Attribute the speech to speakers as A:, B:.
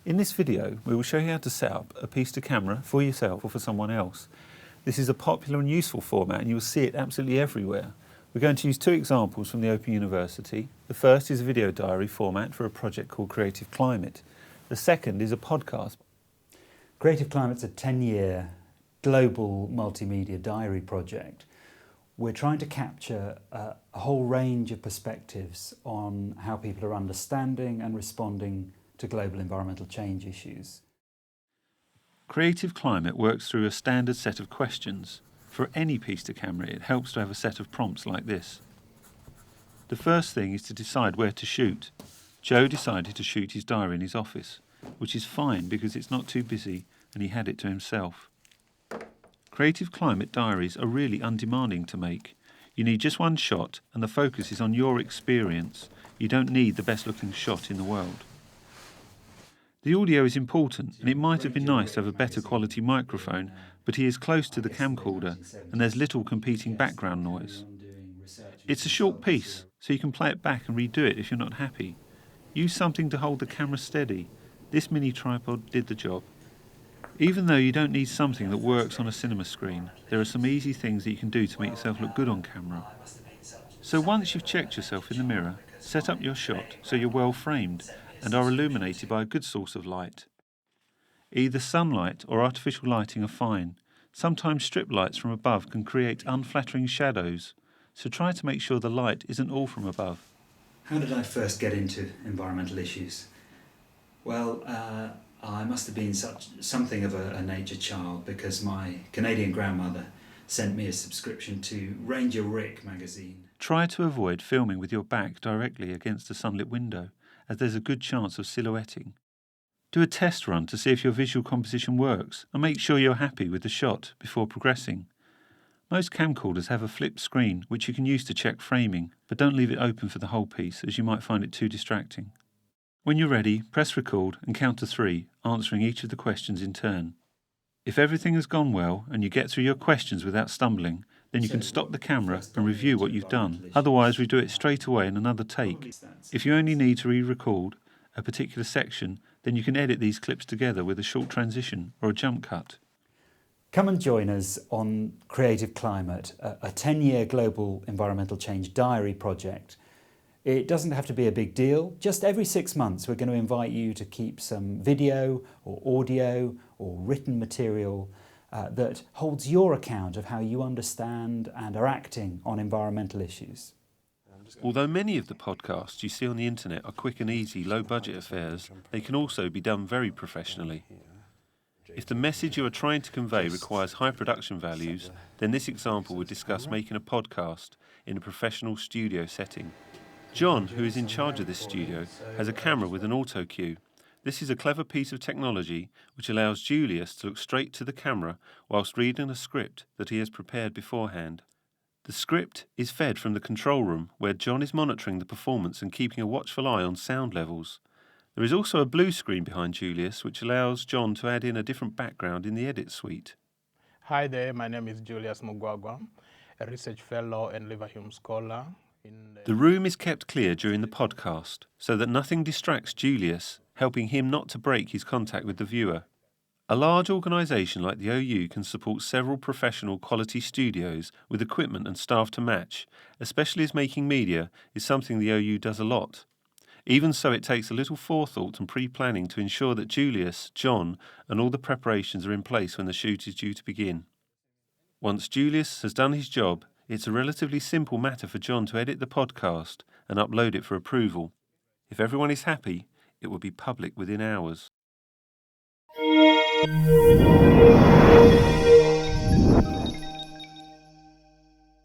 A: In this video, we will show you how to set up a piece to camera for yourself or for someone else. This is a popular and useful format and you will see it absolutely everywhere. We're going to use two examples from the Open University. The first is a video diary format for a project called Creative Climate. The second is a podcast.
B: Creative Climate's a 10-year global multimedia diary project. We're trying to capture a whole range of perspectives on how people are understanding and responding to global environmental change issues.
A: Creative Climate works through a standard set of questions. For any piece to camera, it helps to have a set of prompts like this. The first thing is to decide where to shoot. Joe decided to shoot his diary in his office, which is fine because it's not too busy and he had it to himself. Creative Climate diaries are really undemanding to make. You need just one shot and the focus is on your experience. You don't need the best looking shot in the world. The audio is important and it might have been nice to have a better quality microphone, but he is close to the camcorder and there's little competing background noise. It's a short piece, so you can play it back and redo it if you're not happy. Use something to hold the camera steady. This mini tripod did the job. Even though you don't need something that works on a cinema screen, there are some easy things that you can do to make yourself look good on camera. So once you've checked yourself in the mirror, set up your shot so you're well framed and are illuminated by a good source of light. Either sunlight or artificial lighting are fine. Sometimes strip lights from above can create unflattering shadows, so try to make sure the light isn't all from above.
B: How did I first get into environmental issues? Well, I must have been something of a nature child because my Canadian grandmother sent me a subscription to Ranger Rick magazine.
A: Try to avoid filming with your back directly against a sunlit window, as there's a good chance of silhouetting. Do a test run to see if your visual composition works and make sure you're happy with the shot before progressing. Most camcorders have a flipped screen which you can use to check framing, but don't leave it open for the whole piece as you might find it too distracting. When you're ready, press record and count to 3, answering each of the questions in turn. If everything has gone well and you get through your questions without stumbling, then you can stop the camera and review what you've done. Otherwise, redo it straight away in another take. If you only need to re-record a particular section, then you can edit these clips together with a short transition or a jump cut.
B: Come and join us on Creative Climate, a 10-year global environmental change diary project. It doesn't have to be a big deal. Just every 6 months we're going to invite you to keep some video or audio or written material that holds your account of how you understand and are acting on environmental issues.
A: Although many of the podcasts you see on the internet are quick and easy, low-budget affairs, they can also be done very professionally. If the message you are trying to convey requires high production values, then this example would discuss making a podcast in a professional studio setting. John, who is in charge of this studio, has a camera with an auto cue. This is a clever piece of technology which allows Julius to look straight to the camera whilst reading a script that he has prepared beforehand. The script is fed from the control room where John is monitoring the performance and keeping a watchful eye on sound levels. There is also a blue screen behind Julius which allows John to add in a different background in the edit suite.
C: Hi there, my name is Julius Mugwagwa, a research fellow and Liverhulme scholar.
A: The room is kept clear during the podcast so that nothing distracts Julius, helping him not to break his contact with the viewer. A large organisation like the OU can support several professional quality studios with equipment and staff to match, especially as making media is something the OU does a lot. Even so, it takes a little forethought and pre-planning to ensure that Julius, John and all the preparations are in place when the shoot is due to begin. Once Julius has done his job, it's a relatively simple matter for John to edit the podcast and upload it for approval. If everyone is happy, it will be public within hours.